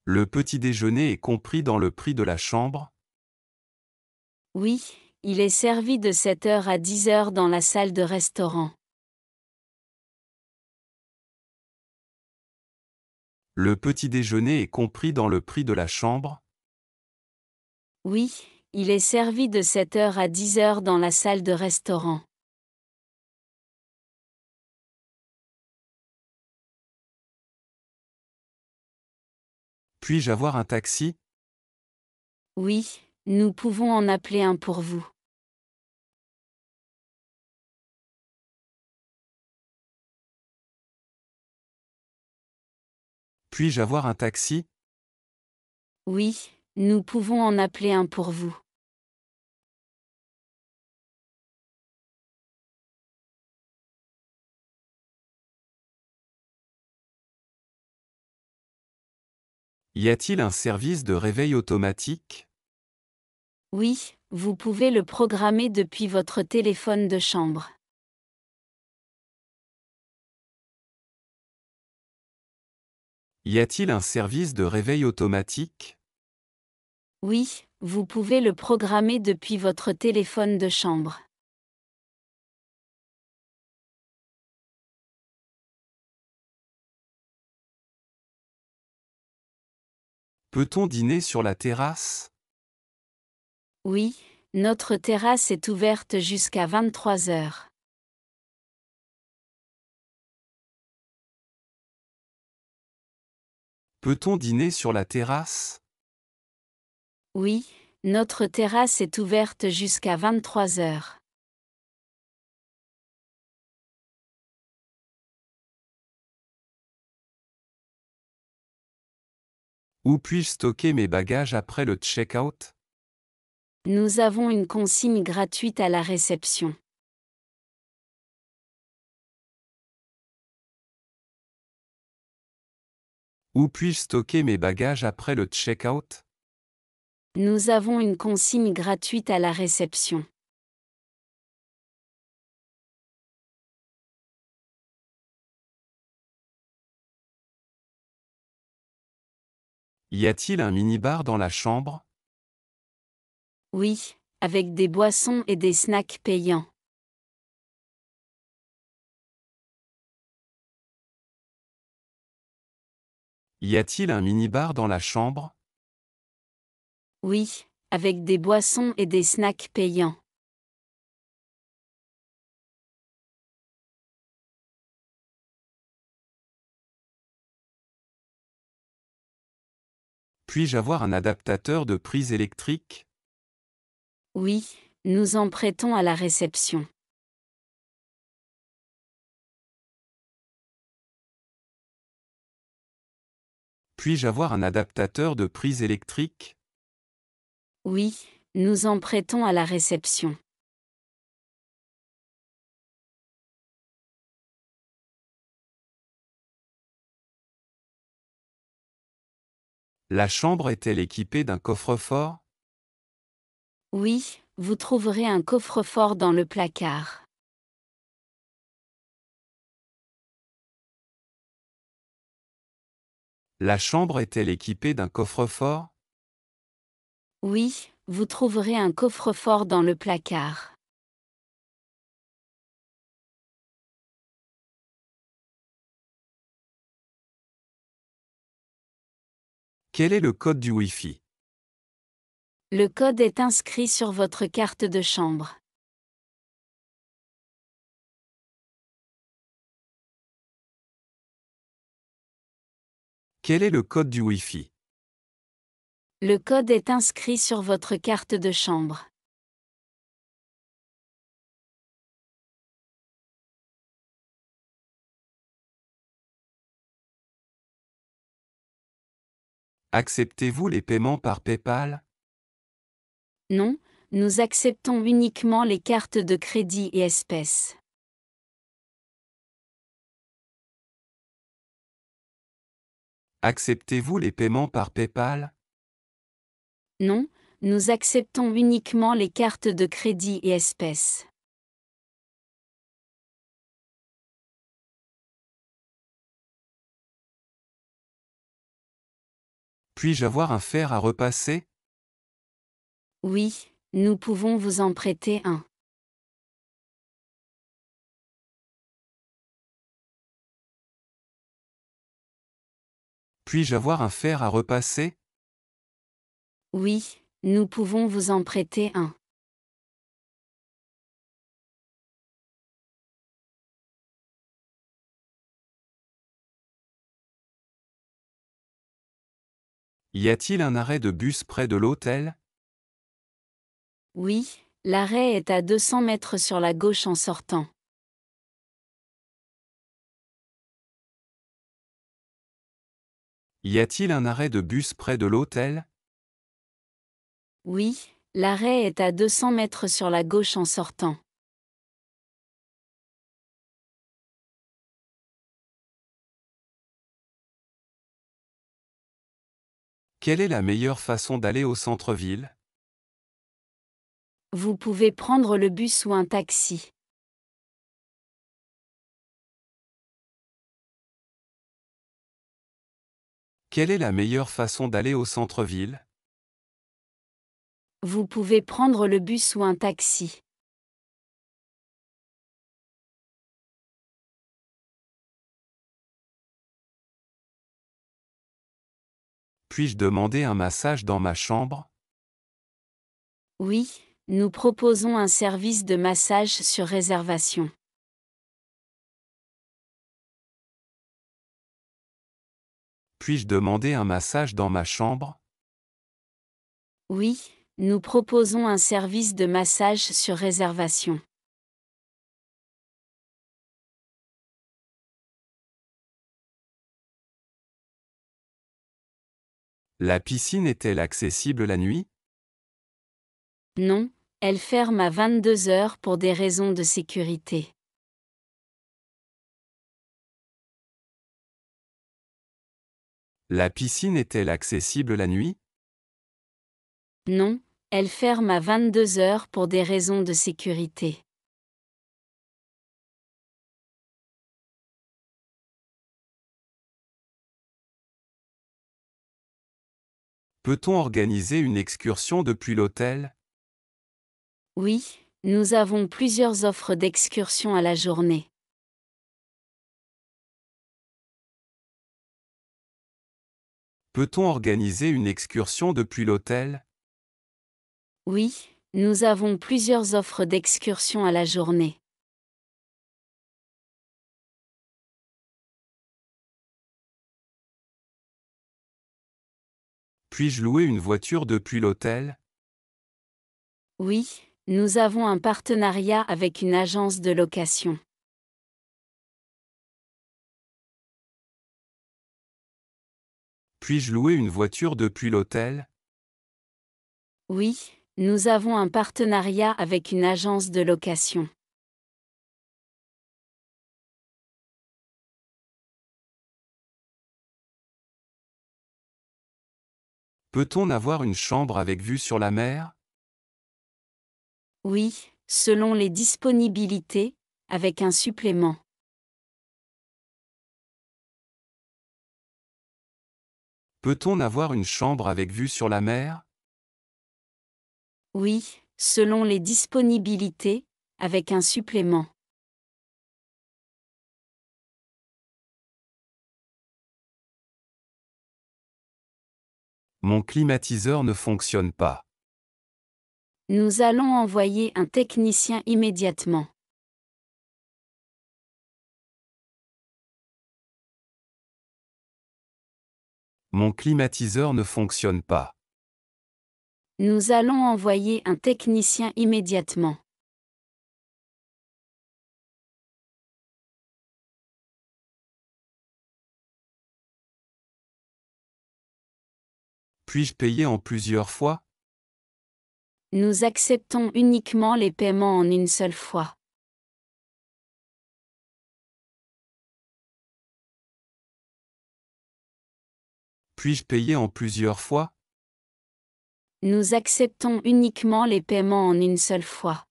Le petit déjeuner est compris dans le prix de la chambre? Oui, il est servi de 7 heures à 10 heures dans la salle de restaurant. Le petit déjeuner est compris dans le prix de la chambre? Oui, il est servi de 7 heures à 10 heures dans la salle de restaurant. Puis-je avoir un taxi? Oui, nous pouvons en appeler un pour vous. Puis-je avoir un taxi? Oui, nous pouvons en appeler un pour vous. Y a-t-il un service de réveil automatique? Oui, vous pouvez le programmer depuis votre téléphone de chambre. Y a-t-il un service de réveil automatique? Oui, vous pouvez le programmer depuis votre téléphone de chambre. Peut-on dîner sur la terrasse? Oui, notre terrasse est ouverte jusqu'à 23 heures. Peut-on dîner sur la terrasse? Oui, notre terrasse est ouverte jusqu'à 23 heures. Où puis-je stocker mes bagages après le check-out? Nous avons une consigne gratuite à la réception. Où puis-je stocker mes bagages après le check-out? Nous avons une consigne gratuite à la réception. Y a-t-il un minibar dans la chambre? Oui, avec des boissons et des snacks payants. Y a-t-il un minibar dans la chambre? Oui, avec des boissons et des snacks payants. Puis-je avoir un adaptateur de prise électrique? Oui, nous en prêtons à la réception. Puis-je avoir un adaptateur de prise électrique? Oui, nous en prêtons à la réception. La chambre est-elle équipée d'un coffre-fort? Oui, vous trouverez un coffre-fort dans le placard. La chambre est-elle équipée d'un coffre-fort? Oui, vous trouverez un coffre-fort dans le placard. Quel est le code du Wi-Fi? Le code est inscrit sur votre carte de chambre. Quel est le code du Wi-Fi? Le code est inscrit sur votre carte de chambre. Acceptez-vous les paiements par PayPal? Non, nous acceptons uniquement les cartes de crédit et espèces. Acceptez-vous les paiements par PayPal? Non, nous acceptons uniquement les cartes de crédit et espèces. Puis-je avoir un fer à repasser? Oui, nous pouvons vous en prêter un. Puis-je avoir un fer à repasser? Oui, nous pouvons vous en prêter un. Y a-t-il un arrêt de bus près de l'hôtel? Oui, l'arrêt est à 200 mètres sur la gauche en sortant. Y a-t-il un arrêt de bus près de l'hôtel? Oui, l'arrêt est à 200 mètres sur la gauche en sortant. Quelle est la meilleure façon d'aller au centre-ville? Vous pouvez prendre le bus ou un taxi. Quelle est la meilleure façon d'aller au centre-ville? Vous pouvez prendre le bus ou un taxi. Puis-je demander un massage dans ma chambre? Oui, nous proposons un service de massage sur réservation. Puis-je demander un massage dans ma chambre? Oui, nous proposons un service de massage sur réservation. La piscine est-elle accessible la nuit? Non, elle ferme à 22 heures pour des raisons de sécurité. La piscine est-elle accessible la nuit? Non, elle ferme à 22 heures pour des raisons de sécurité. Peut-on organiser une excursion depuis l'hôtel? Oui, nous avons plusieurs offres d'excursion à la journée. Peut-on organiser une excursion depuis l'hôtel? Oui, nous avons plusieurs offres d'excursion à la journée. Puis-je louer une voiture depuis l'hôtel? Oui, nous avons un partenariat avec une agence de location. Puis-je louer une voiture depuis l'hôtel? Oui, nous avons un partenariat avec une agence de location. Peut-on avoir une chambre avec vue sur la mer? Oui, selon les disponibilités, avec un supplément. Peut-on avoir une chambre avec vue sur la mer? Oui, selon les disponibilités, avec un supplément. Mon climatiseur ne fonctionne pas. Nous allons envoyer un technicien immédiatement. Mon climatiseur ne fonctionne pas. Nous allons envoyer un technicien immédiatement. Puis-je payer en plusieurs fois? Nous acceptons uniquement les paiements en une seule fois. Puis-je payer en plusieurs fois? Nous acceptons uniquement les paiements en une seule fois.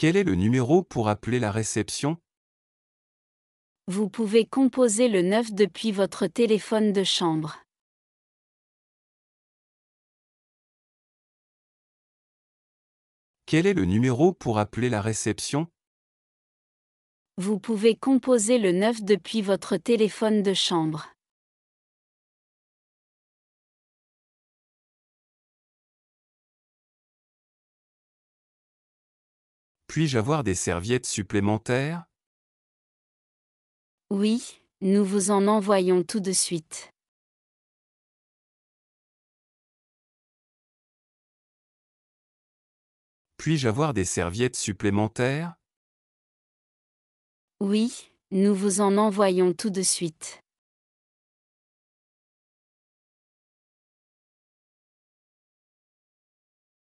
Quel est le numéro pour appeler la réception? Vous pouvez composer le 9 depuis votre téléphone de chambre. Quel est le numéro pour appeler la réception? Vous pouvez composer le 9 depuis votre téléphone de chambre. Puis-je avoir des serviettes supplémentaires? Oui, nous vous en envoyons tout de suite. Puis-je avoir des serviettes supplémentaires? Oui, nous vous en envoyons tout de suite.